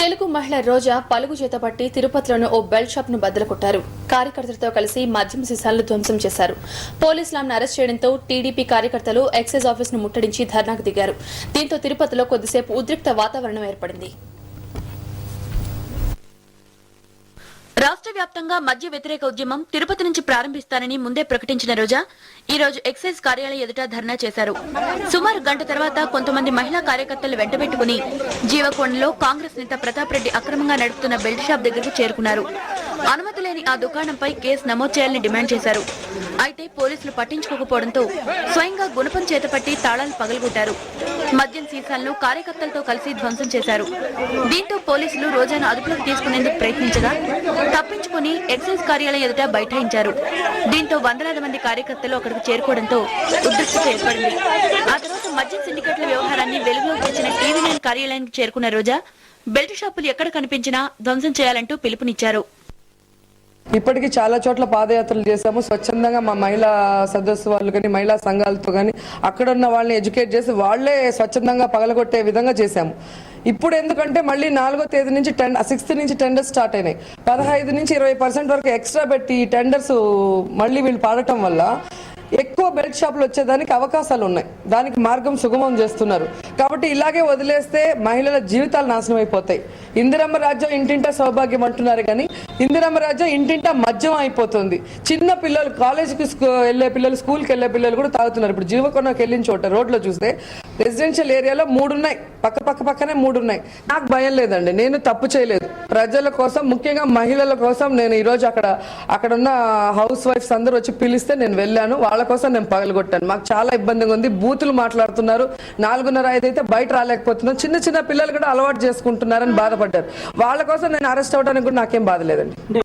తెలుగు మహిళ రోజా పలుగు చేతపట్టి తిరుపతిలోని ఓ belt shop ను బద్దలు కొట్టారు. కార్యకర్తలతో కలిసి మద్యం సీసాలను ధ్వంసం చేశారు. పోలీసులు ఆమెను అరెస్ట్ చేయడంతో టీడీపీ కార్యకర్తలు ఎక్సైజ్ ఆఫీస్ ను ముట్టడించి ధర్నాకు దిగారు. దీంతో తిరుపతిలో కొద్దిసేపు ఉద్రిక్త వాతావరణం ఏర్పడింది. రాష్ట్ర వ్యాప్తంగా మద్య వ్యతిరేక ఉద్యమం తిరుపతి నుంచి ప్రారంభిస్తానని ముందే ప్రకటించిన రోజా ఈ రోజు ఎక్సైజ్ కార్యాలయం ఎదుట ధర్నా చేశారు. సుమారు గంట తర్వాత కొంతమంది మహిళా కార్యకర్తలు వెంటబెట్టుకుని జీవకోణంలో కాంగ్రెస్ నేత ప్రతాప్ రెడ్డి అక్రమంగా నడుపుతున్న బెల్ట్ షాప్ దగ్గరకు చేరుకున్నారు. అనుమతి లేని ఆ దుకాణంపై కేసు నమోదు చేయాలని డిమాండ్ చేశారు. అయితే పోలీసులు పట్టించుకోకపోవడంతో స్వయంగా గుణపం చేతపట్టి తాళాలు పగలగొట్టారు. మద్యం సీసాలను కార్యకర్తలతో కలిసి ధ్వంసం చేశారు. దీంతో పోలీసులు రోజాను అదుపులోకి తీసుకునేందుకు ప్రయత్నించగా తప్పించుకుని ఎక్సైజ్ కార్యాలయం ఎదుట బైఠాయించారు. దీంతో వందలాది మంది కార్యకర్తలు అక్కడికి చేరుకోవడంతో ఉద్రిక్తత ఏర్పడింది. ఆ తర్వాత మద్యం సిండికేట్ల వ్యవహారాన్ని వెలుగులోకి తెచ్చిన టీవీ9 కార్యాలయానికి చేరుకున్న రోజా బెల్ట్ షాపులు ఎక్కడ కనిపించినా ధ్వంసం చేయాలంటూ పిలుపునిచ్చారు. ఇప్పటికీ చాలా చోట్ల పాదయాత్రలు చేశాము. స్వచ్ఛందంగా మా మహిళా సదస్సు వాళ్ళు కానీ మహిళా సంఘాలతో కానీ అక్కడ ఉన్న వాళ్ళని ఎడ్యుకేట్ చేసి వాళ్లే స్వచ్ఛందంగా పగలగొట్టే విధంగా చేశాము. ఇప్పుడు ఎందుకంటే మళ్ళీ 4వ తేదీ నుంచి 6th నుంచి టెండర్స్ స్టార్ట్ అయినాయి. 15 నుంచి 20% వరకు ఎక్స్ట్రా పెట్టి టెండర్స్ మళ్ళీ వీళ్ళు పాడటం వల్ల ఎక్కువ బెల్ట్ షాపులు వచ్చేదానికి అవకాశాలు ఉన్నాయి. దానికి మార్గం సుగమం చేస్తున్నారు. కాబట్టి ఇలాగే వదిలేస్తే మహిళల జీవితాలు నాశనం అయిపోతాయి. ఇందిరమ్మ రాజ్యం ఇంటింటా సౌభాగ్యం అంటున్నారు కానీ ఇందిరమ్మ రాజ్యం ఇంటింటా మద్యం అయిపోతుంది. చిన్న పిల్లలు కాలేజీకి వెళ్లే పిల్లలు, స్కూల్కి వెళ్లే పిల్లలు కూడా తాగుతున్నారు. ఇప్పుడు జీవకొండకి వెళ్ళిన చోట రోడ్లో చూస్తే రెసిడెన్షియల్ ఏరియాలో 3 ఉన్నాయి, పక్కనే 3 ఉన్నాయి. నాకు భయం లేదండి, నేను తప్పు చేయలేదు. ప్రజల కోసం, ముఖ్యంగా మహిళల కోసం నేను ఈరోజు అక్కడ ఉన్న హౌస్ వైఫ్స్ అందరూ వచ్చి పిలిస్తే నేను వెళ్ళాను. వాళ్ళ కోసం నేను పగలగొట్టాను. మాకు చాలా ఇబ్బందిగా ఉంది. బూతులు మాట్లాడుతున్నారు. 4:30-5 అయితే బయట రాలేకపోతున్నాం. చిన్న పిల్లలు కూడా అలవాటు చేసుకుంటున్నారని బాధపడ్డారు. వాళ్ళ కోసం నేను అరెస్ట్ అవడానికి కూడా నాకేం బాధ లేదండి.